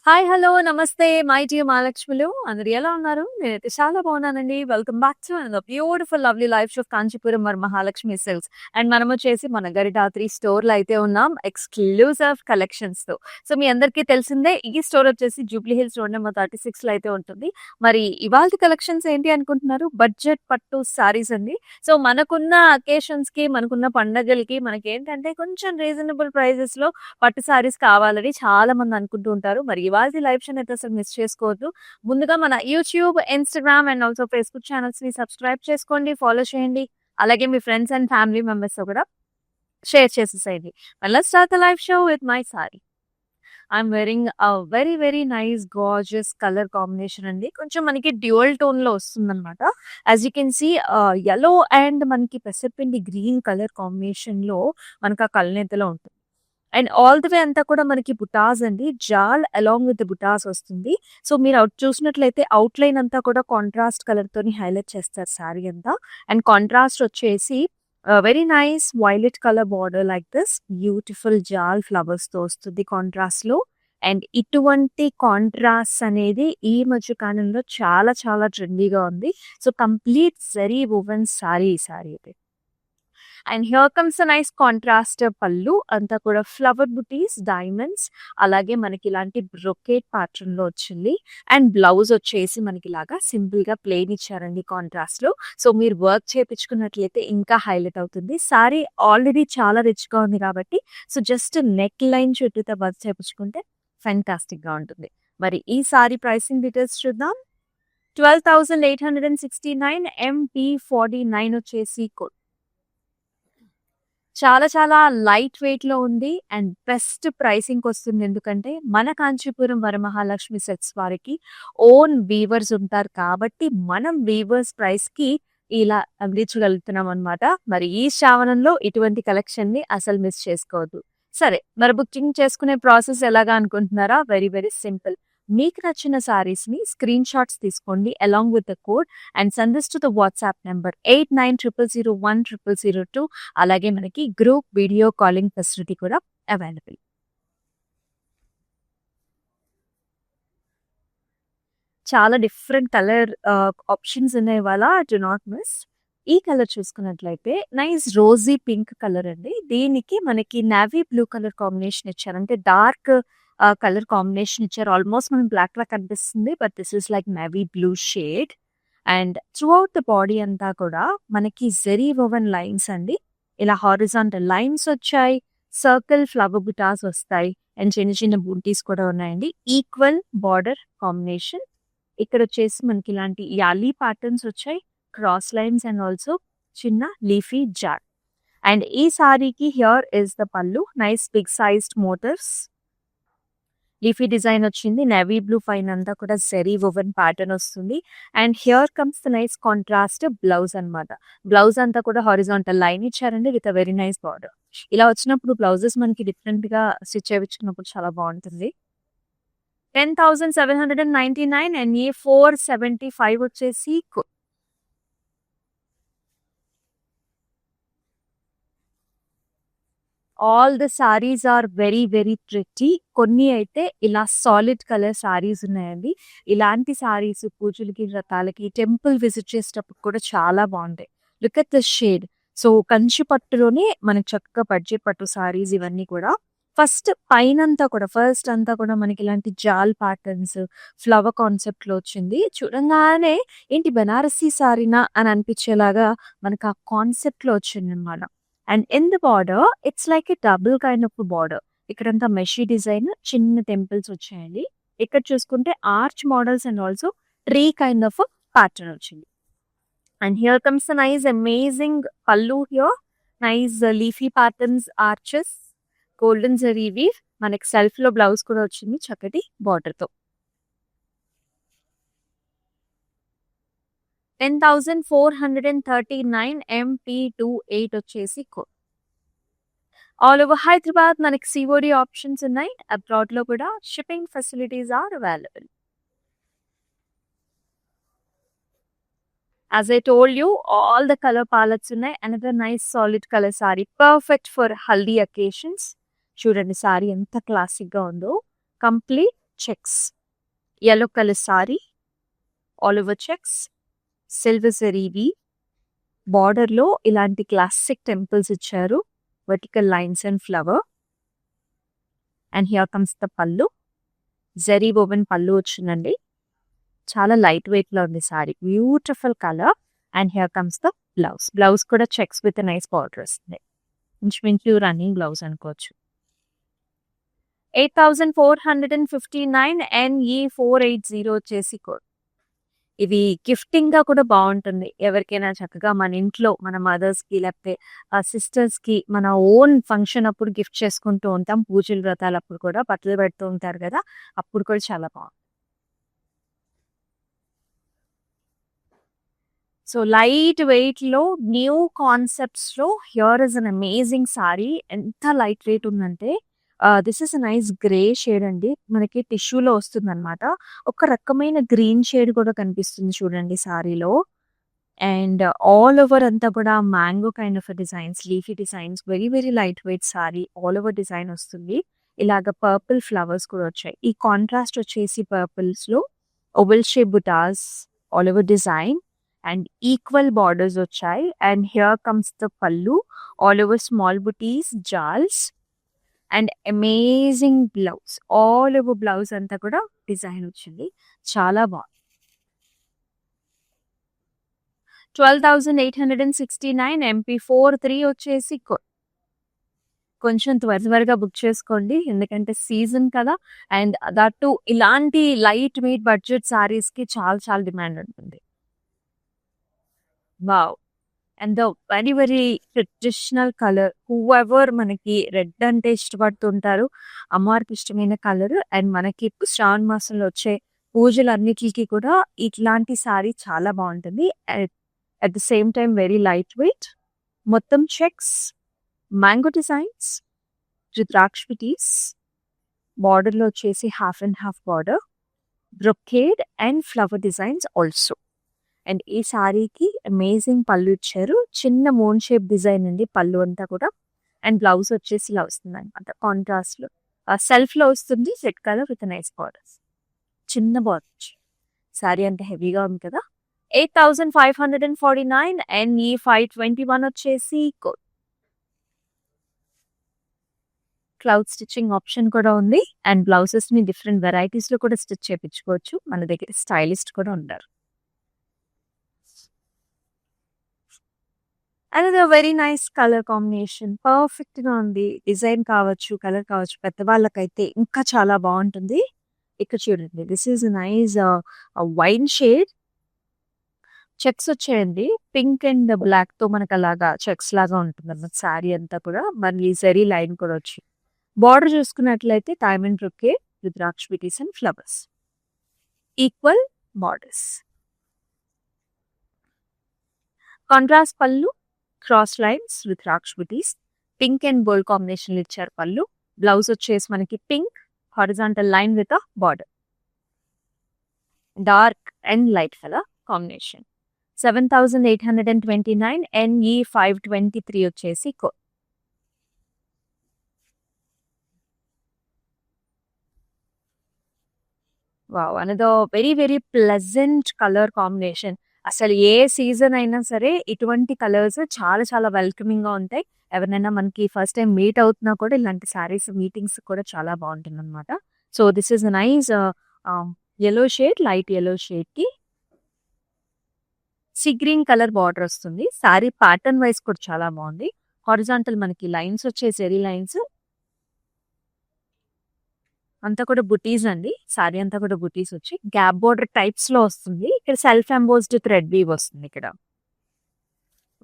Hi! Hello! నమస్తే. My dear మహాలక్ష్ములు. అందరూ ఎలా ఉన్నారు? నేనైతే చాలా బాగున్నానండి. Welcome back to another beautiful lovely life of Kanchipuram Mahalakshmi silks. And మనమొచ్చేసి మన గరిటాత్రి స్టోర్‌లో అయితే ఉన్నాం. ఎక్స్‌క్లూజివ్ కలెక్షన్స్‌తో. సో, మీ అందరికీ తెలిసిందే ఈ స్టోర్ వచ్చేసి జూబ్లీ హిల్స్ రోడ్ నెంబర్ 36లో అయితే ఉంటుంది. మరి ఇవాల్టి కలెక్షన్స్ ఏంటి అనుకుంటున్నారు? బడ్జెట్ పట్టు సారీస్ అండి. సో, మనకున్న అకేషన్స్‌కి, మనకున్న పండగలకి మనకేంటంటే కొంచెం రీజనబుల్ ప్రైజెస్‌లో పట్టు సారీస్ కావాలని చాలా మంది అనుకుంటూ ఉంటారు. మరి ఇవాల్టి లైవ్ షోని అయితే అసలు మిస్ చేసుకోవద్దు. ముందుగా మన YouTube, Instagram and also Facebook ఛానెల్స్‌ని సబ్స్క్రైబ్ చేసుకోండి, ఫాలో చేయండి. అలాగే మీ ఫ్రెండ్స్ అండ్ ఫ్యామిలీ మెంబర్స్‌తో కూడా షేర్ చేసేసేయండి. Let's start the live show with my sari. I'm wearing a very very nice gorgeous colour combination అండి. కొంచెం మనకి డ్యూయల్ టోన్‌లో వస్తుందన్నమాట. As you can see yellow and మనకి పెసరపిండి గ్రీన్ కలర్ కాంబినేషన్‌లో మనకు ఆ కలనేతలో ఉంటుంది. అండ్ ఆల్ ది వే అంతా కూడా మనకి బుటాస్ అండి. జాల్ అలాంగ్ విత్ బుటాస్ వస్తుంది. సో, మీరు చూసినట్లయితే అవుట్‌లైన్ అంతా కూడా కాంట్రాస్ట్ కలర్‌తోని హైలైట్ చేస్తారు సారీ అంతా. అండ్ కాంట్రాస్ట్ వచ్చేసి very nice violet colour border like this beautiful జాల్ ఫ్లవర్స్‌తో వస్తుంది కాంట్రాస్ట్‌లో. అండ్ ఇటువంటి కాంట్రాస్ట్ అనేది ఈ మధ్య కాలంలో చాలా చాలా ట్రెండీగా ఉంది. So, complete zari woven sorry ఈ సారీ అయితే. And here comes a nice contrast పళ్ళు అంతా కూడా ఫ్లవర్ బుటీస్, డైమండ్స్ అలాగే మనకి ఇలాంటి బ్రొకేట్ ప్యాటర్న్‌లో వచ్చింది. అండ్ బ్లౌజ్ వచ్చేసి మనకి ఇలాగా సింపుల్‌గా ప్లెయిన్ ఇచ్చారండి కాంట్రాస్ట్‌లో. సో, మీరు వర్క్ చేపించుకున్నట్లయితే ఇంకా హైలైట్ అవుతుంది. సారీ ఆల్రెడీ చాలా రిచ్‌గా ఉంది కాబట్టి సో, జస్ట్ నెక్ లైన్ చుట్టూతా వర్క్ చేపించుకుంటే ఫెంటాస్టిక్‌గా ఉంటుంది. మరి ఈ సారీ ప్రైసింగ్ డీటెయిల్స్ చూద్దాం. 12,869 MT49 వచ్చేసి చాలా చాలా లైట్ వెయిట్‌లో ఉంది. అండ్ బెస్ట్ ప్రైసింగ్‌కొస్తుంది. ఎందుకంటే మన కాంచీపురం వరమహాలక్ష్మి సెట్స్ వారికి ఓన్ వీవర్స్ ఉంటారు కాబట్టి మనం వీవర్స్ ప్రైస్‌కి ఇలా అందించగలుగుతున్నామనమాట. మరి ఈ శ్రావణంలో ఇటువంటి కలెక్షన్‌ని అసలు మిస్ చేసుకోవద్దు. సరే, మరి బుకింగ్ చేసుకునే ప్రాసెస్ ఎలాగా అనుకుంటున్నారా? Very very simple. మీకు నచ్చిన సారీస్‌ని స్క్రీన్ షాట్స్ తీసుకోండి along with the code and send this to the WhatsApp number 8900010002. అలాగే మనకి గ్రూప్ వీడియో కాలింగ్ ఫెసిలిటీ కూడా అవైలబుల్. చాలా డిఫరెంట్ కలర్ ఆప్షన్స్ ఉన్నాయి ఇవాళ. Do not miss. ఈ కలర్ చూసుకున్నట్లయితే నైస్ రోజీ పింక్ కలర్ అండి. దీనికి మనకి నేవీ బ్లూ కలర్ కాంబినేషన్ ఇచ్చారు. అంటే డార్క్ కలర్ కాంబినేషన్ ఇచ్చారు. ఆల్మోస్ట్ మనకి బ్లాక్ లా కనిపిస్తుంది. But this is like navy blue shade. And through out the body అంతా కూడా మనకి జెరీ వోవెన్ లైన్స్ అండి. ఇలా హారిజాంటల్ లైన్స్ వచ్చాయి. సర్కిల్ ఫ్లవర్ బుటాస్ వస్తాయి. అండ్ చిన్న చిన్న బూటీస్ కూడా ఉన్నాయండి. Equal border combination. ఇక్కడొచ్చేసి మనకి ఇలాంటి యాలీ ప్యాటర్న్స్ వచ్చాయి. క్రాస్ లైన్స్ అండ్ ఆల్సో చిన్న లీఫీ జార్. అండ్ ఈ సారీకి here is the pallu. Nice big sized motifs. Leafy design వచ్చింది. నేవీ బ్లూ పైన అంతా కూడా జెరీ వోవెన్ ప్యాటర్న్ వస్తుంది. And here comes the nice contrast blouse అన్నమాట. బ్లౌజ్ అంతా కూడా హారిజాంటల్ లైన్ ఇచ్చారండి with a very nice border. ఇలా వచ్చినప్పుడు బ్లౌజెస్ మనకి డిఫరెంట్‌గా స్టిచ్ చేపించుకున్నప్పుడు చాలా బావుంటుంది. 10,799 అండ్ ఏ 475 వచ్చేసి all the saris are very very pretty. కొన్ని అయితే ఇలా సాలిడ్ కలర్ సారీస్ ఉన్నాయండి. ఇలాంటి సారీస్ పూజలకి, వ్రతాలకి, టెంపుల్ విజిట్ చేసేటప్పుడు కూడా చాలా బావుంటాయి. Look at the shade. So, Kanchi పట్టులోనే మనకి చక్కగా బడ్జెట్ పట్టు సారీస్ ఇవన్నీ కూడా. ఫస్ట్ అంతా కూడా మనకి ఇలాంటి జాల్ ప్యాటర్న్స్, ఫ్లవర్ కాన్సెప్ట్‌లో వచ్చింది. చూడంగానే ఏంటి బనారసి సారీనా అని అనిపించేలాగా మనకు ఆ కాన్సెప్ట్‌లో వచ్చిందనమాట. And in the border it's like a double kind of border. ఇక్కడంతా మెషీ డిజైన్, చిన్న టెంపుల్స్ వచ్చాయండి. ఇక్కడ చూసుకుంటే arch models and also tree kind of pattern వచ్చింది. And here comes the nice amazing pallu here. Nice leafy patterns, arches, golden zari weave. మనకి సెల్ఫ్‌లో blouse కూడా వచ్చింది చక్కటి బార్డర్‌తో. 10,439 MP28 వచ్చేసి ఆల్ ఓవర్ హైదరాబాద్ మనకి సీఓడీ ఆప్షన్స్ ఉన్నాయి. అబ్రాడ్‌లో కూడా shipping facilities are available. As I told you all the colour palettes ఉన్నాయి. Another nice solid colour sari perfect for haldi occasions. చూడండి సారీ ఎంత క్లాసిక్‌గా ఉందో. Complete checks, yellow colour sari, all over checks, silver జరీవి, బార్డర్లో ఇలాంటి క్లాసిక్ టెంపుల్స్ ఇచ్చారు, vertical lines and flower. And here comes the pallu, zari oven పళ్ళు వచ్చిందండి. చాలా లైట్ వెయిట్ లో ఉంది sorry, beautiful colour. And here comes the blouse. Blouse కూడా చెక్స్ విత్ నైస్ బార్డర్ వస్తుంది, ఇంచుమించు రన్నింగ్ బ్లౌజ్ అనుకోవచ్చు. 8459 NE 480 వచ్చేసి కోడ్. ఇవి గిఫ్టింగ్ గా కూడా బాగుంటుంది. ఎవరికైనా చక్కగా మన ఇంట్లో మన మదర్స్ కి లేకపోతే సిస్టర్స్ కి మన ఓన్ ఫంక్షన్ అప్పుడు గిఫ్ట్ చేసుకుంటూ ఉంటాం. పూజలు వ్రతాలు అప్పుడు కూడా బట్టలు పెడుతూ ఉంటారు కదా, అప్పుడు కూడా చాలా బాగుంది. సో లైట్ వెయిట్ లో న్యూ కాన్సెప్ట్స్ లో here is an amazing sorry. ఎంత లైట్ వెయిట్ ఉందంటే this is a nice grey shade అండి, మనకి టిష్యూలో వస్తుంది అనమాట. ఒక రకమైన గ్రీన్ షేడ్ కూడా కనిపిస్తుంది చూడండి సారీలో. అండ్ ఆల్ ఓవర్ అంతా కూడా mango kind of designs, leafy designs, very very light wait sorry. All over design వస్తుంది. ఇలాగ పర్పుల్ ఫ్లవర్స్ కూడా వచ్చాయి. ఈ కాంట్రాస్ట్ వచ్చేసి పర్పుల్స్ లో oval shape butas, all over design and equal borders వచ్చాయి. And here comes the pallu, all over small butis, జాల్స్ and amazing blouse. All over blouse అంతా కూడా డిజైన్ వచ్చింది, చాలా బాగుంది. 12,869 MP43 వచ్చేసి కొంచెం త్వరగా బుక్ చేసుకోండి, ఎందుకంటే సీజన్ కదా. అండ్ దట్టు ఇలాంటి లైట్ వెయిట్ బడ్జెట్ సారీస్ కి చాలా చాలా డిమాండ్ ఉంటుంది. Wow, and the very very traditional colour. Whoever మనకి రెడ్ అంటే ఇష్టపడుతుంటారు, అమ్మవారికి ఇష్టమైన కలర్. అండ్ మనకి శ్రావణ మాసంలో వచ్చే పూజలన్నిటికి కూడా ఇట్లాంటి సారీ చాలా బాగుంటుంది. At the same time very light wait, మొత్తం చెక్స్, మ్యాంగో డిజైన్స్, రుద్రాక్ష పిటీస్, బార్డర్లో వచ్చేసి half and half border, brocade and flower designs also. And ఈ సారీకి అమేజింగ్ పళ్ళు ఇచ్చారు, చిన్న మూన్ షేప్ డిజైన్ ఉంది పళ్ళు అంతా కూడా. అండ్ బ్లౌజ్ వచ్చేసి ఇలా వస్తుంది అనమాట, కాంట్రాస్ట్ లో సెల్ఫ్ లో వస్తుంది, red colour with nice borders, చిన్న బార్డర్. సారీ అంటే హెవీగా ఉంది కదా. 8,549 NE 521 వచ్చేసి క్లౌడ్ స్టిచ్చింగ్ ఆప్షన్ కూడా ఉంది. అండ్ బ్లౌజెస్ ని డిఫరెంట్ వెరైటీస్ లో కూడా స్టిచ్ చేయించుకోవచ్చు, మన దగ్గర స్టైలిస్ట్ కూడా ఉంటారు. అనేది very nice colour combination, perfect గా ఉంది. డిజైన్ కావచ్చు, కలర్ కావచ్చు, పెద్దవాళ్ళకైతే ఇంకా చాలా బాగుంటుంది. ఇక్కడ చూడండి, this is nice wine shade, checks వచ్చాయండి, పింక్ అండ్ బ్లాక్ తో మనకు అలాగా చెక్స్ లాగా ఉంటుంది అన్నమాట శారీ అంతా కూడా. మళ్ళీ జరీ లైన్ కూడా వచ్చి బార్డర్ చూసుకున్నట్లయితే డైమండ్ బ్రొకే, రుద్రాక్ష పిటీస్ and flowers, equal borders. Contrast pallu, cross lines, rudraksha పిటీస్, పింక్ అండ్ గోల్డ్ కాంబినేషన్ ఇచ్చారు పళ్ళు. బ్లౌజ్ వచ్చేసి మనకి pink, horizontal line with a border, dark and light colour combination. 7,829 NE 523 వచ్చేసి wow, another very very pleasant colour combination. అసలు ఏ season అయినా సరే ఇటువంటి కలర్స్ చాలా చాలా వెల్కమింగ్ గా ఉంటాయి. ఎవరినైనా మనకి ఫస్ట్ టైం మీట్ అవుతున్నా కూడా ఇలాంటి సారీస్ మీటింగ్స్ కూడా చాలా బాగుంటుంది అనమాట. So this is nice yellow shade, light yellow shade కి సీ గ్రీన్ కలర్ బార్డర్ వస్తుంది. సారీ ప్యాటర్న్ వైజ్ కూడా చాలా బాగుంది. హారిజాంటల్ మనకి లైన్స్ వచ్చే జెరీ లైన్స్, అంతా కూడా బుటీస్ అండి. సారీ అంతా కూడా బుటీస్ వచ్చి గ్యాప్ బోర్డర్ టైప్స్ లో వస్తుంది. ఇక్కడ సెల్ఫ్ ఎంబోస్డ్ థ్రెడ్ వీవ్ వస్తుంది. ఇక్కడ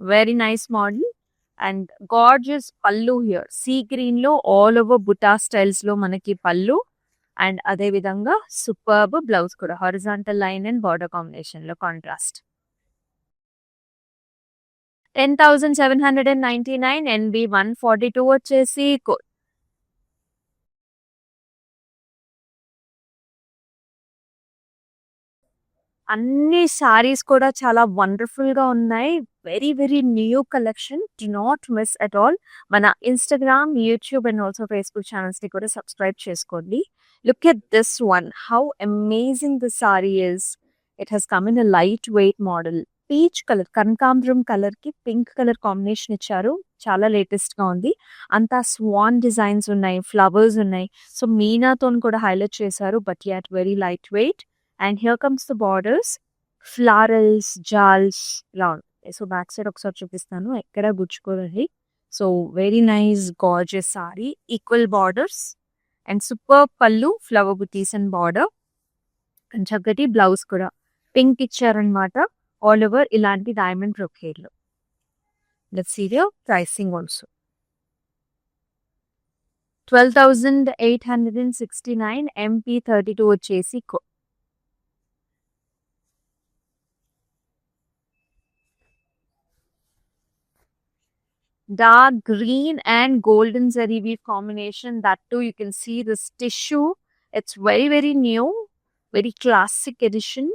very nice model and gorgeous పళ్ళు. హియర్ సీ గ్రీన్ లో ఆల్ ఓవర్ బుటా స్టైల్స్ లో మనకి పళ్ళు. అండ్ అదే విధంగా సూపర్బ్ బ్లౌజ్ కూడా, horizontal line and border combination లో కాంట్రాస్ట్. 10,799 NB 142 వచ్చేసి అన్ని సారీస్ కూడా చాలా వండర్ఫుల్ గా ఉన్నాయి. Very very new collection, do not miss at all. మన Instagram, YouTube and also Facebook channels ని కూడా సబ్స్క్రైబ్ చేసుకోండి. Look at this one. How amazing the saree is. It has come in a lightweight model. Peach colour, కనకాంబరం colour కి pink colour combination ఇచ్చారు. చాలా latest గా ఉంది. అంతా స్వాన్ డిజైన్స్ ఉన్నాయి, ఫ్లవర్స్ ఉన్నాయి. సో మీనాతో కూడా హైలైట్ చేశారు, but yet very light weight. And here comes the borders, florals, జాల్స్ ఇలా ఉంటాయి. సో బ్యాక్ సైడ్ ఒకసారి చూపిస్తాను, ఎక్కడ గుచ్చుకోరండి. So very nice gorgeous sari, equal borders and super పళ్ళు, ఫ్లవర్ బుటీస్ అండ్ బార్డర్ అండ్ చక్కటి బ్లౌజ్ కూడా పింక్ ఇచ్చారనమాట. ఆల్ ఓవర్ ఇలాంటి డైమండ్ బ్రొకేడ్లో. Let's see the pricing also. 12,869 MP32 వచ్చేసి dark green and golden zari weave combination. That too you can see this tissue. It's very new, very classic edition.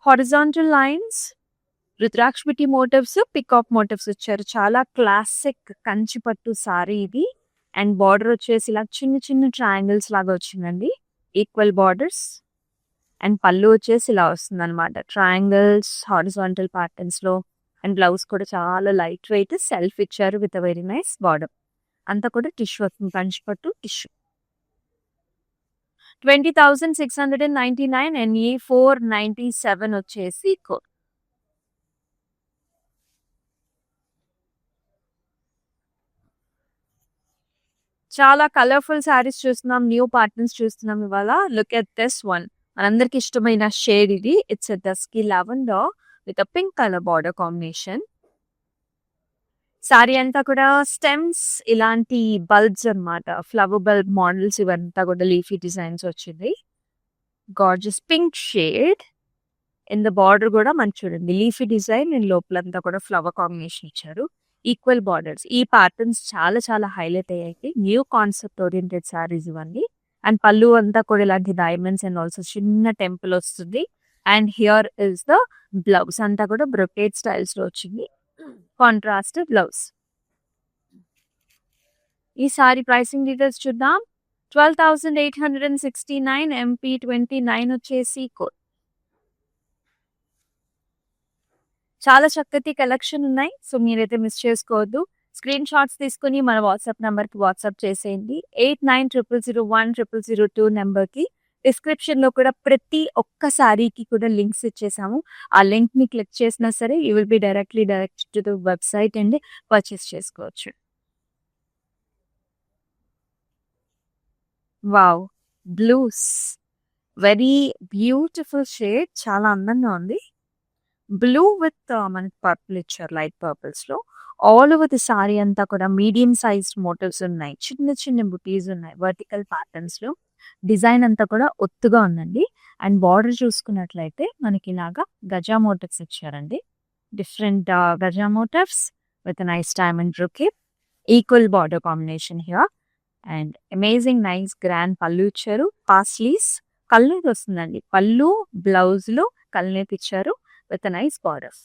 Horizontal lines, rudraksha motifs, peacock motifs వచ్చారు. చాలా classic కంచిపట్టు sorry ఇది. And border వచ్చేసి ఇలా చిన్న triangles లాగా వచ్చిందండి, equal borders. And పళ్ళు వచ్చేసి ఇలా వస్తుంది అనమాట, ట్రయాంగిల్స్ హారిజాంటల్ ప్యాటర్న్స్ లో. అండ్ బ్లౌజ్ కూడా చాలా లైట్ వెయిట్, సెల్ఫ్ ఇచ్చారు విత్ వెరీ నైస్ బార్డర్. అంతా కూడా టిష్యూ వస్తుంది, కంచిపట్టు టిష్యూ. 20,699 and E497 వచ్చేసి చాలా కలర్ఫుల్ శారీస్ చూస్తున్నాం, న్యూ ప్యాటర్న్స్ చూస్తున్నాం ఇవాళ. లుక్ ఎట్ దిస్ వన్, మనందరికి ఇష్టమైన షేడ్ ఇది. It's a dusky lavender with a pink colour border combination. Sorry అంతా కూడా స్టెమ్స్, ఇలాంటి బల్బ్స్ అన్నమాట, ఫ్లవర్ బల్బ్ మోడల్స్, ఇవంతా కూడా లీఫీ డిజైన్స్ వచ్చింది. Gorgeous pink shade in the border కూడా మనకి చూడండి లీఫీ డిజైన్, అండ్ లోపలంతా కూడా ఫ్లవర్ కాంబినేషన్ ఇచ్చారు, ఈక్వల్ బార్డర్స్. ఈ ప్యాటర్న్స్ చాలా హైలైట్ అయ్యాయి. న్యూ కాన్సెప్ట్ ఓరియంటెడ్ సారీస్ ఇవన్నీ. అండ్ పళ్ళు అంతా కూడా ఇలాంటి డైమండ్స్ అండ్ ఆల్సో చిన్న టెంపుల్ వస్తుంది. And here is the blouse, అంతా కూడా బ్రొకేడ్ స్టైల్స్ లో వచ్చింది, కాంట్రాస్ట్ బ్లౌజ్. ఈ సారీ ప్రైసింగ్ డీటెయిల్స్ చూద్దాం. 12,869 MP29 వచ్చేసి చాలా చక్కటి కలెక్షన్ ఉన్నాయి. సో మీరైతే మిస్ చేసుకోవద్దు. స్క్రీన్ షాట్స్ తీసుకుని మన వాట్సాప్ నెంబర్కి వాట్సాప్ చేసేయండి. 8900010002 నెంబర్కి. డిస్క్రిప్షన్లో కూడా ప్రతి ఒక్క సారీకి కూడా లింక్స్ ఇచ్చేసాము. ఆ లింక్ని క్లిక్ చేసినా సరే you will be direct to the website and purchase చేసుకోవచ్చు. Wow, blues, very beautiful shade, చాలా అందంగా ఉంది. బ్లూ విత్ మనకి పర్పుల్ ఇచ్చారు, లైట్ పర్పుల్స్ లో. ఆల్ ఓవర్ ది సారీ అంతా కూడా మీడియం సైజ్డ్ మోటివ్స్ ఉన్నాయి, చిన్న బుటీస్ ఉన్నాయి, వర్టికల్ ప్యాటర్న్స్ లో. డిజైన్ అంతా కూడా ఒత్తుగా ఉందండి. అండ్ బార్డర్ చూసుకున్నట్లయితే మనకి ఇలాగా గజా మోటివ్స్ ఇచ్చారండి, డిఫరెంట్ గజా motifs with nice diamond brocade, equal border combination here. And amazing nice grand పళ్ళు ఇచ్చారు. పాస్లీస్ కల్నేతి వస్తుందండి, పళ్ళు బ్లౌజ్ లో కల్నేతి ఇచ్చారు విత్ నైస్ బార్డర్స్.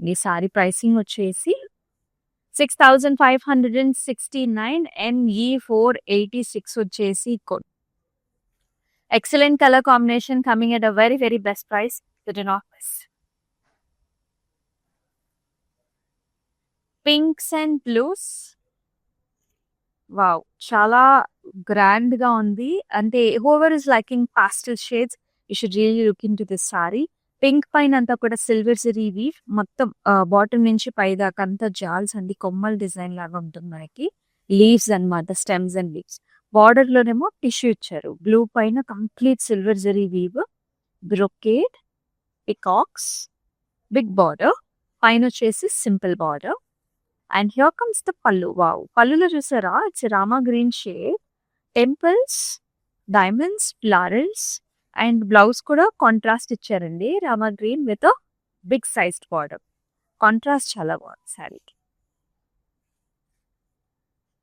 ఈ సారీ ప్రైసింగ్ వచ్చేసి 6,569 NE486 వచ్చేసి excellent colour combination, coming at a very best price. Do not miss. Pinks and blues, wow, చాలా గ్రాండ్ గా ఉంది. అంటే whoever is liking pastel shades, you should really look into this sari. Pink పైన అంతా కూడా silver zari weave, మొత్తం bottom నుంచి పై దాకా అంతా జాల్స్ అండి, కొమ్మల డిజైన్ లాగా ఉంటుంది మనకి. లీవ్స్ అన్నమాట, స్టెమ్స్ అండ్ లీవ్స్. బార్డర్ లోనేమో టిష్యూ ఇచ్చారు, బ్లూ పైన complete silver zari weave, brocade, peacocks, big border, పైన వచ్చేసి simple border. And here comes the పళ్ళు. వావ్, పళ్ళులో చూసారా, it's Rama green shade, temples, diamonds, florals. And blouse కూడా కాంట్రాస్ట్ ఇచ్చారండి, Rama green with big sized border. Contrast చాలా బాగుంది శారీకి.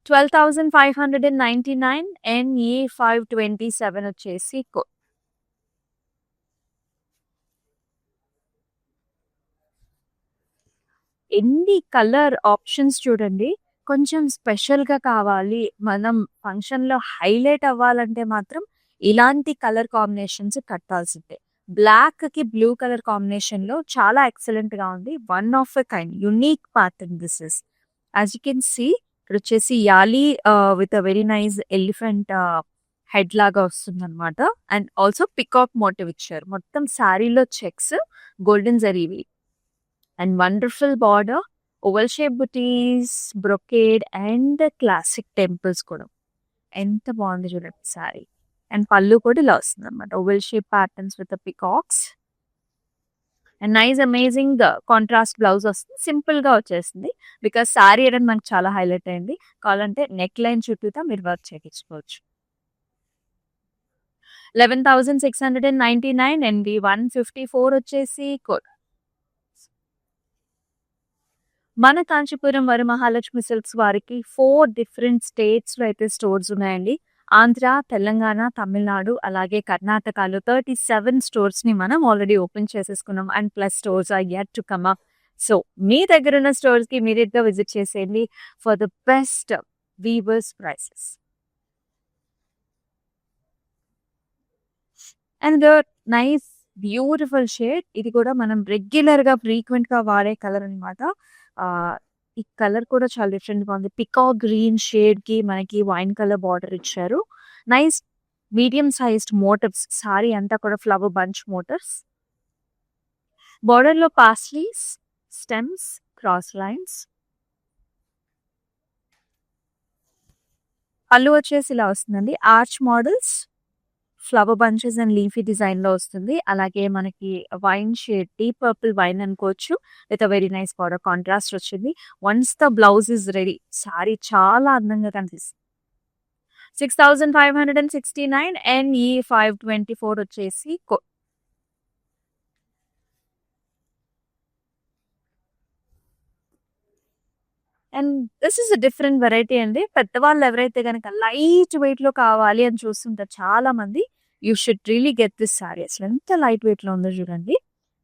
12,599 NE527 వచ్చేసి ఎన్ని కలర్ ఆప్షన్స్ చూడండి. కొంచెం స్పెషల్‌గా కావాలి, మనం ఫంక్షన్‌లో హైలైట్ అవ్వాలంటే మాత్రం ఇలాంటి కలర్ కాంబినేషన్స్ కట్టాల్సిందే. బ్లాక్‌కి బ్లూ కలర్ కాంబినేషన్‌లో చాలా ఎక్సలెంట్‌గా ఉంది. One of a kind unique pattern this is. As you can see ఇక్కడొచ్చేసి yali with a very nice elephant head లాగా వస్తుందనమాట. అండ్ ఆల్సో పికాక్ మోటివ్ ఇచ్చారు. మొత్తం శారీలో చెక్స్ గోల్డెన్ జరీవి. And wonderful border, oval shape బుటీస్, బ్రొకేడ్ అండ్ క్లాసిక్ టెంపుల్స్ కూడా. ఎంత బాగుంది చూడండి శారీ. అండ్ పళ్ళు కూడా ఇలా వస్తుందన్నమాట. Oval shape patterns with peacocks. And nice amazing contrast blouse వస్తుంది. సింపుల్‌గా వచ్చేసింది. బికాజ్ శారీ అనేది మనకు చాలా హైలైట్ అయింది. కావాలంటే నెక్ లైన్ చుట్టూతా మీరు వర్క్ చేపించుకోవచ్చు. 11,699 అండి. 154 వచ్చేసి కోడ్. మన కాంచీపురం వరమహాలక్ష్మి సిల్క్స్ వారికి 4 డిఫరెంట్ స్టేట్స్‌లో అయితే స్టోర్స్ ఉన్నాయండి. ఆంధ్ర, తెలంగాణ, తమిళనాడు అలాగే కర్ణాటకలో 37 స్టోర్స్‌ని మనం ఆల్రెడీ ఓపెన్ చేసేసుకున్నాం. And plus stores are yet to come up. So, మీ దగ్గరున్న స్టోర్స్‌కి ఇమ్మీడియేట్‌గా విజిట్ చేసేయండి for the best weavers prices. And nice beautiful shade. ఇది కూడా మనం రెగ్యులర్‌గా ఫ్రీక్వెంట్‌గా వాడే కలర్ అనమాట. ఆహ్, ఈ కలర్ కూడా చాలా డిఫరెంట్‌గా ఉంది. పికాక్ గ్రీన్ షేడ్‌కి మనకి వైన్ కలర్ బార్డర్ ఇచ్చారు. Nice medium sized motives. Sari అంతా కూడా ఫ్లవర్ బంచ్ మోటివ్స్. బార్డర్‌లో పాస్లీస్, స్టెమ్స్, క్రాస్ లైన్స్. పళ్ళు వచ్చేసి ఇలా వస్తుందండి. Arch models, flower bunches and leafy డిజైన్‌లో వస్తుంది. అలాగే మనకి wine shade, deep purple wine అనుకోవచ్చు. With a very nice border contrast వచ్చింది. Once the blouse is ready, sari చాలా అందంగా కనిపిస్తుంది. 6,569 అండ్ ఈ 524 వచ్చేసి and this is a different variety అండి. పెద్దవాళ్ళు ఎవరైతే గనక లైట్ వెయిట్‌లో కావాలి అని చూస్తుంటారు చాలా మంది. You should really get this sorry. అసలు ఎంత లైట్ వెయిట్‌లో ఉందో చూడండి.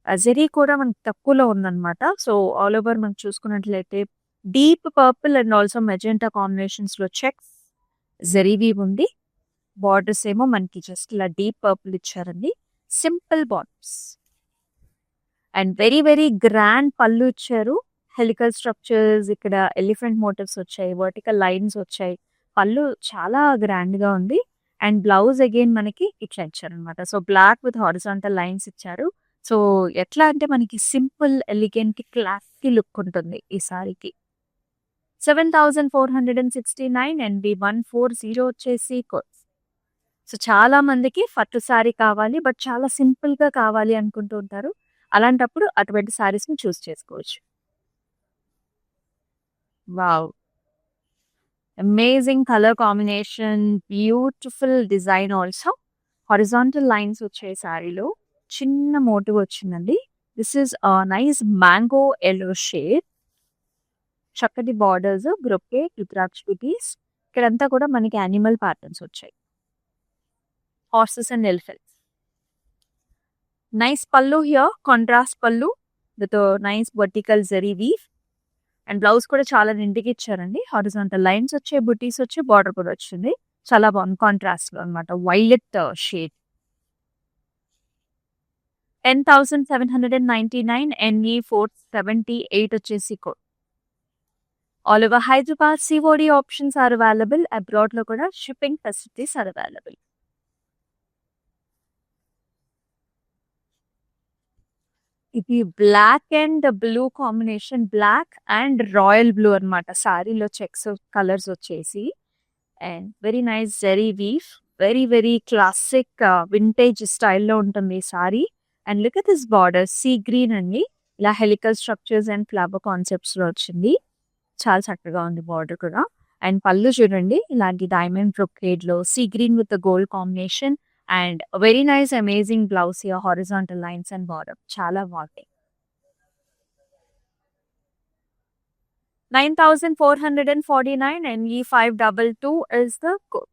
జరీ కూడా మనకు తక్కువలో ఉందన్నమాట. సో, ఆల్ ఓవర్ మనం చూసుకున్నట్లయితే deep purple and also magenta కాంబినేషన్స్‌లో చెక్స్, జరీ వీవ్ ఉంది. బార్డర్స్ ఏమో మనకి జస్ట్ ఇలా డీప్ పర్పుల్ ఇచ్చారండి. Simple borders. And very very grand పళ్ళు ఇచ్చారు. హెలికల్ స్ట్రక్చర్స్, ఇక్కడ ఎలిఫెంట్ మోటివ్స్ వచ్చాయి. వర్టికల్ లైన్స్ వచ్చాయి. పళ్ళు చాలా గ్రాండ్‌గా ఉంది. అండ్ బ్లౌజ్ అగైన్ మనకి ఇట్లా ఇచ్చారనమాట. So, black with horizontal lines ఇచ్చారు. సో, ఎట్లా అంటే మనకి సింపుల్, ఎలిగెంట్, క్లాసీ లుక్ ఉంటుంది ఈ సారీకి. 7,469 అండ్ 140 వచ్చేసి సో, చాలా మందికి పట్టు సారీ కావాలి. బట్ చాలా సింపుల్‌గా కావాలి అనుకుంటూ ఉంటారు. అలాంటప్పుడు అటువంటి సారీస్‌ని చూస్ చేసుకోవచ్చు. Wow! Amazing colour combination, beautiful design also. Horizontal lines వచ్చాయి సారీలో. చిన్న మోటివ్ వచ్చిందండి. This is nice mango yellow shade. చక్కటి బార్డర్స్, బ్రొకేట్, రుద్రాక్ష బుటీస్. ఇక్కడంతా కూడా మనకి యానిమల్ ప్యాటర్న్స్ వచ్చాయి. Horses and elephants. Nice pallu here, contrast pallu with nice vertical zari weave. And blouse కూడా చాలా నిండుగా ఇచ్చారండి. హారిజాంటల్ లైన్స్ వచ్చాయి, బుటీస్ వచ్చాయి, బార్డర్ కూడా వచ్చింది. చాలా బాగుంది కాంట్రాస్ట్‌లో అనమాట. Violet shade. 10,799 ఎన్ఈ 478 వచ్చేసి code. All over Hyderabad COD options are available. అబ్రాడ్‌లో కూడా షిప్పింగ్ ఫెసిలిటీస్ ఆర్ అవైలబుల్. ఇది black and blue combination. Black and royal blue అనమాట. సారీలో చెక్స్ కలర్స్ వచ్చేసి. And very nice zari weave. Very very classic vintage స్టైల్‌లో ఉంటుంది ఈ sari. And look at this border, sea green అండి. ఇలా హెలికల్ స్ట్రక్చర్స్ అండ్ ఫ్లవర్ కాన్సెప్ట్స్‌లో వచ్చింది. చాలా చక్కగా ఉంది బార్డర్ కూడా. అండ్ పళ్ళు చూడండి ఇలాంటి డైమండ్ బ్రొకేడ్‌లో sea green with gold combination. And very nice amazing blouse here, horizontal lines and border చాలా బాగుంటాయి. 9,449 and E522 is the code.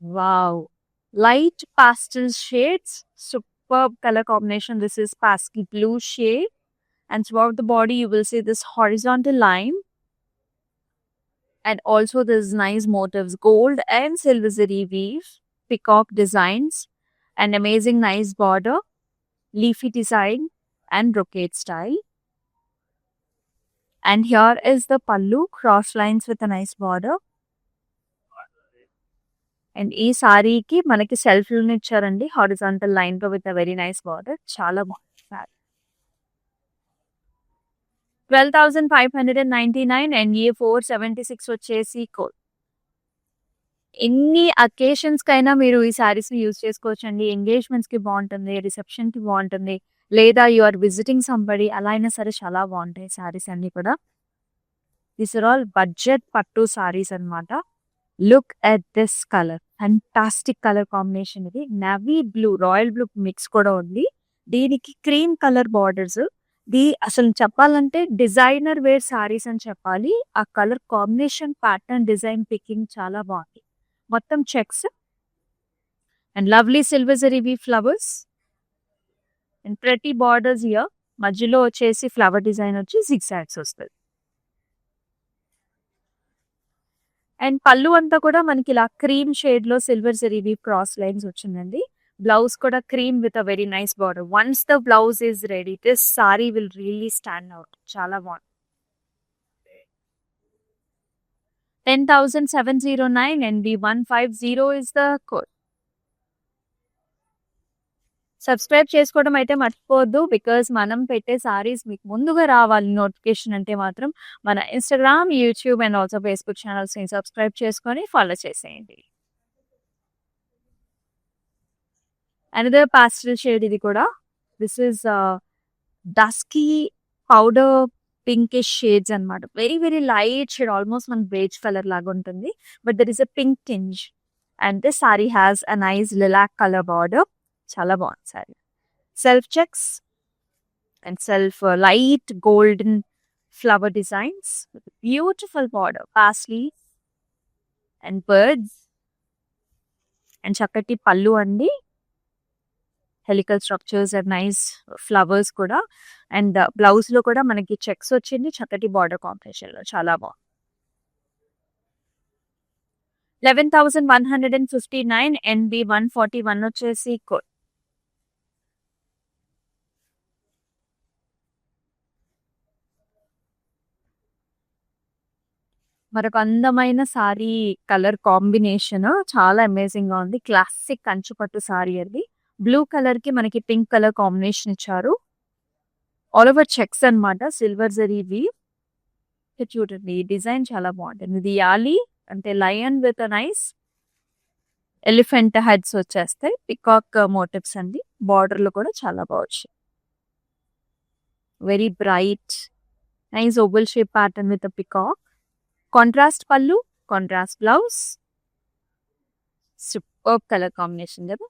Wow. Light pastel shades, superb color combination. This is pastel blue shade, and throughout the body you will see this horizontal line, and also there's nice motifs, gold and silver zari weave, peacock designs, and amazing nice border, leafy design, and brocade style. And here is the pallu, cross lines with a nice border. And ఈ సారీకి మనకి self లోనే ఇచ్చారండి, horizontal line తో with a very nice border. చాలా బాగుంది sorry. 12,599 and ఏ 476 వచ్చేసి code. ఎన్ని అకేషన్స్ కైనా మీరు ఈ సారీస్ యూజ్ చేసుకోవచ్చండి. ఎంగేజ్మెంట్స్ కి బాగుంటుంది, రిసెప్షన్ కి బాగుంటుంది, లేదా యు ఆర్ విజిటింగ్ సంబడి, అలా అయినా సరే చాలా బాగుంటాయి సారీస్ అన్ని కూడా. దీస్ ఆర్ ఆల్ బడ్జెట్ పట్టు సారీస్ అన్నమాట. Look at this colour, fantastic colour combination. ఇది navy blue, royal blue mix కూడా ఉంది. దీనికి క్రీమ్ కలర్ బార్డర్స్. అసలు చెప్పాలంటే డిజైనర్ వేర్ సారీస్ అని చెప్పాలి. ఆ colour combination, pattern, design picking చాలా బాగుంది. మొత్తం checks and lovely silver zari వీ ఫ్లవర్స్ అండ్ ప్రతి బార్డర్స్ ఇయర్. మధ్యలో వచ్చేసి ఫ్లవర్ డిజైన్ వచ్చి జిగ్జాగ్స్ వస్తుంది. అండ్ పళ్ళు అంతా కూడా మనకి ఇలా క్రీమ్ షేడ్ లో silver zari weave cross lines వచ్చిందండి. బ్లౌజ్ కూడా cream with a very nice border. Once the blouse is ready, this sari will really stand out. చాలా బాగుంది. 10,709 and B150 is the code. Subscribe చేసుకోవడం అయితే మర్చిపోవద్దు, బికాజ్ మనం పెట్టే సారీస్ మీకు ముందుగా రావాలి నోటిఫికేషన్ అంటే మాత్రం మన Instagram, YouTube and also Facebook ఛానల్స్ని సబ్స్క్రైబ్ చేసుకొని ఫాలో చేసేయండి. అనదర్ పాస్టల్ షేడ్ ఇది కూడా. This is dusky powder pinkish shades అనమాట. Very very light shade, almost మన బేజ్ కలర్ లాగా ఉంటుంది, but there is a pink tinge. And this sari has a nice lilac colour border. చాలా బాగుంది sari. Self checks and self light golden flower designs, beautiful border, paisley and birds and చక్కటి పళ్ళు అండి. Helical structures and nice flowers కూడా. And blouse లో కూడా మనకి checks వచ్చింది, చక్కటి బార్డర్ కాంబినేషన్ లో. చాలా బాగుంది. 11,159 NB 141 వచ్చేసి కోడ్. మరొక అందమైన సారీ కలర్ కాంబినేషన్ చాలా అమేజింగ్ గా ఉంది. క్లాసిక్ కంచుపట్టు సారీ అది. బ్లూ కలర్ కి మనకి పింక్ కలర్ కాంబినేషన్ ఇచ్చారు. ఆల్ ఓవర్ చెక్స్ అన్నమాట, సిల్వర్ జరీ వీవ్. చూడండి ఈ డిజైన్ చాలా బాగుంటుంది. ఇది యాలి అంటే lion with nice elephant heads వచ్చేస్తాయి, పికాక్ మోటివ్స్ అండి. బార్డర్ లో కూడా చాలా బాగుంది. Very bright nice oval shape pattern with peacock. Contrast పళ్ళు, contrast blouse, super colour combination కదా.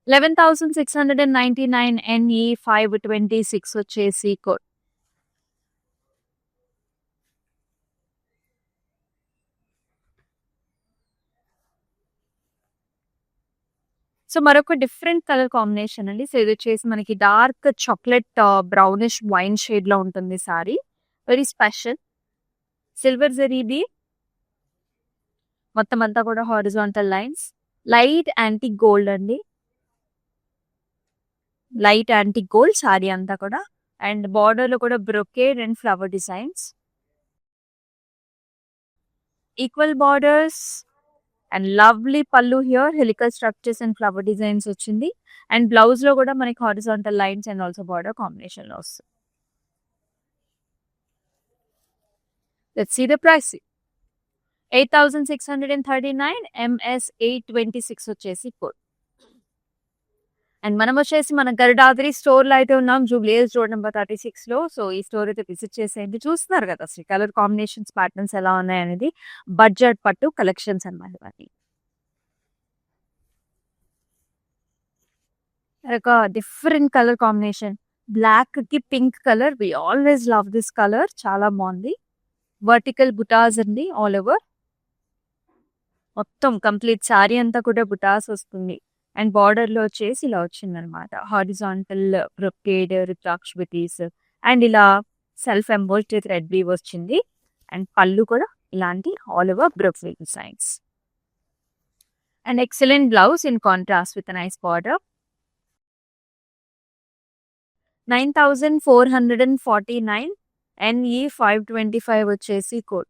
11,699 NE 526 వచ్చేసి కోడ్. సో మరొక డిఫరెంట్ కలర్ కాంబినేషన్ అండి. సో ఇది వచ్చేసి మనకి dark chocolate brownish wine shade లో ఉంటుంది సారీ. Very special. సిల్వర్ జరీది మొత్తం అంతా కూడా horizontal lines, light antique gold అండి, లైట్ యాంటిక్ గోల్డ్ సారీ అంతా కూడా. అండ్ బార్డర్ లో కూడా brocade and flower designs, equal borders and lovely పళ్ళు here, helical structures and flower designs వచ్చింది. అండ్ బ్లౌజ్ లో కూడా మనకి horizontal lines and also border combination లో వస్తుంది. Let's see the price. 8,639 MS 826 వచ్చేసి కోడ్. అండ్ మనం వచ్చేసి మన గరుడాద్రి స్టోర్ లో అయితే ఉన్నాం, జూబ్లీహిల్స్ రోడ్ నెంబర్ 36 లో. సో ఈ స్టోర్ అయితే విజిట్ చేసేయండి. చూస్తున్నారు కదా అసలు కలర్ కాంబినేషన్స్, ప్యాటర్న్స్ ఎలా ఉన్నాయి అనేది. బడ్జెట్ పట్టు కలెక్షన్స్ అన్నమాట ఇవన్నీ. ఒక డిఫరెంట్ కలర్ కాంబినేషన్, బ్లాక్ కి pink colour. We always love this colour, చాలా బాగుంది. వర్టికల్ బుటాస్ అండి ఆల్ ఓవర్. మొత్తం కంప్లీట్ శారీ అంతా కూడా బుటాస్ వస్తుంది. అండ్ బార్డర్‌లో వచ్చేసి ఇలా వచ్చిందనమాట. Horizontal brocade rudraksha buttis and ఇలా సెల్ఫ్ ఎంబోస్డ్ థ్రెడ్ వీవ్ వచ్చింది. అండ్ పళ్ళు కూడా ఇలాంటి all over brocade designs. And excellent blouse in contrast with nice border. 9449 NE 525 వచ్చేసి కోడ్.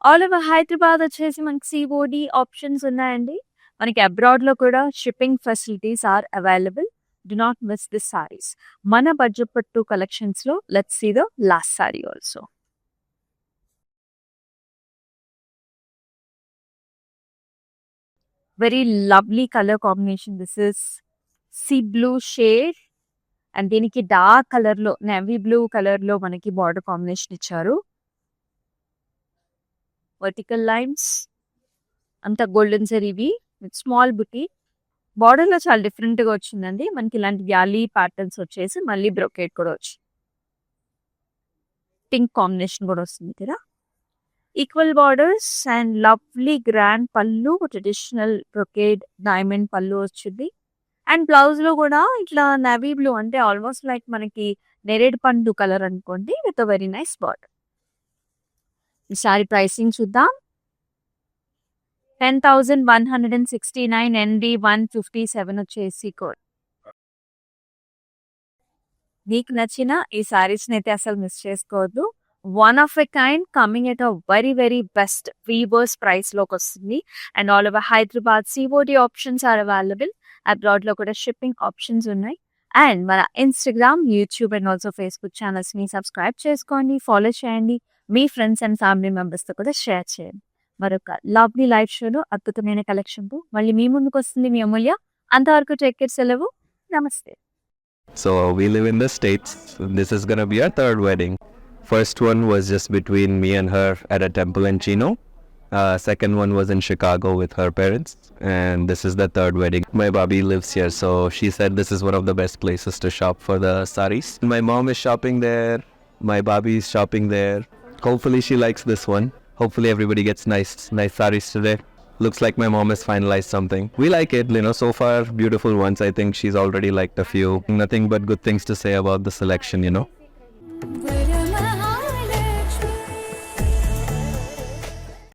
ఆల్ ఓవర్ హైదరాబాద్ వచ్చేసి మనకి సిఓడి ఆప్షన్స్ ఉన్నాయండి. మనకి అబ్రాడ్‌లో కూడా shipping facilities are available. Do not miss this saris. మన బడ్జెట్ పట్టు కలెక్షన్స్‌లో let's see the last sari also. Very lovely colour combination. This is sea blue shade and దీనికి డార్క్ కలర్‌లో నేవీ బ్లూ కలర్‌లో మనకి బార్డర్ కాంబినేషన్ ఇచ్చారు. వర్టికల్ లైన్స్ అంతా golden జరీవి విత్ స్మాల్ బుటీ. బార్డర్‌లో చాలా డిఫరెంట్‌గా వచ్చిందండి. మనకి ఇలాంటి వ్యాలీ ప్యాటర్న్స్ వచ్చేసి మళ్ళీ బ్రొకేడ్ కూడా వచ్చింది. పింక్ కాంబినేషన్ కూడా వస్తుంది కదా. Equal borders and lovely grand పళ్ళు, ట్రెడిషనల్ బ్రొకేడ్ డైమండ్ పళ్ళు వచ్చింది. అండ్ బ్లౌజ్‌లో కూడా ఇట్లా నేవీ బ్లూ అంటే ఆల్మోస్ట్ లైక్ మనకి నేరేడు పండు కలర్ అనుకోండి విత్ వెరీ నైస్ బార్డర్. ఈ సారీ ప్రైసింగ్ చూద్దాం. 10,169 ND 157 వచ్చేసి కోడ్. మీకు నచ్చిన ఈ సారీస్‌ని అయితే అసలు మిస్ చేసుకోవద్దు. One of a kind coming at a very very best weavers ప్రైస్‌లోకి వస్తుంది. And all over Hyderabad COD options are available. అబ్రాడ్‌లో కూడా షిప్పింగ్ ఆప్షన్స్ ఉన్నాయి. అండ్ మన Instagram, YouTube and also Facebook ఛానల్స్‌ని సబ్స్క్రైబ్ చేసుకోండి, ఫాలో చేయండి. మీ ఫ్రెండ్స్ అండ్ ఫ్యామిలీ మెంబర్స్‌తో కూడా షేర్ చేయండి. మరొక లవ్లీ లైవ్ షోలో అద్భుతమైన కలెక్షన్‌తో మళ్ళీ మీ ముందుకు వస్తుంది మీ అమూల్య. అంతవరకు టేక్ కేర్. సెలవు. నమస్తే. So we live in the States. This is gonna be our third wedding. First one was just between me and her at a temple in Chino. Second one was in Chicago with her parents. And this is the third wedding. My Bobby lives here, so she said this is one of the best places to shop for the saris. My mom is shopping there. My Bobby is shopping there. Hopefully she likes this one. Hopefully everybody gets nice saris today. Looks like my mom has finalized something. We like it, so far beautiful ones. I think she's already liked a few. Nothing but good things to say about the selection,